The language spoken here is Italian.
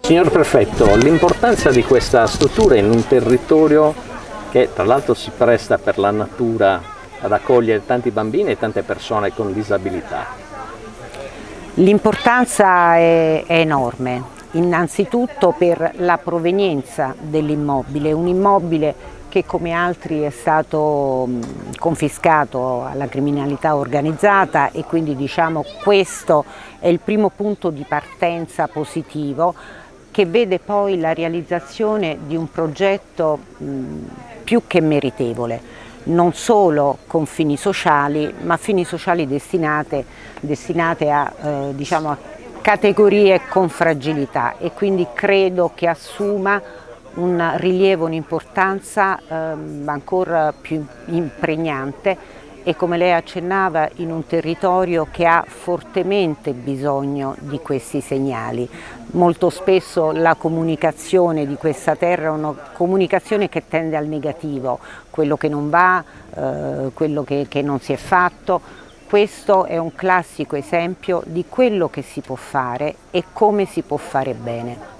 Signor Prefetto, l'importanza di questa struttura in un territorio che tra l'altro si presta per la natura ad accogliere tanti bambini e tante persone con disabilità. L'importanza è enorme, innanzitutto per la provenienza dell'immobile, un immobile che come altri è stato confiscato alla criminalità organizzata e quindi diciamo questo è il primo punto di partenza positivo che vede poi la realizzazione di un progetto più che meritevole, non solo con fini sociali, ma fini sociali destinate a, diciamo, a categorie con fragilità e quindi credo che assuma un rilievo, un'importanza ancora più impregnante e come lei accennava in un territorio che ha fortemente bisogno di questi segnali. Molto spesso la comunicazione di questa terra è una comunicazione che tende al negativo, quello che non va, quello che non si è fatto. Questo è un classico esempio di quello che si può fare e come si può fare bene.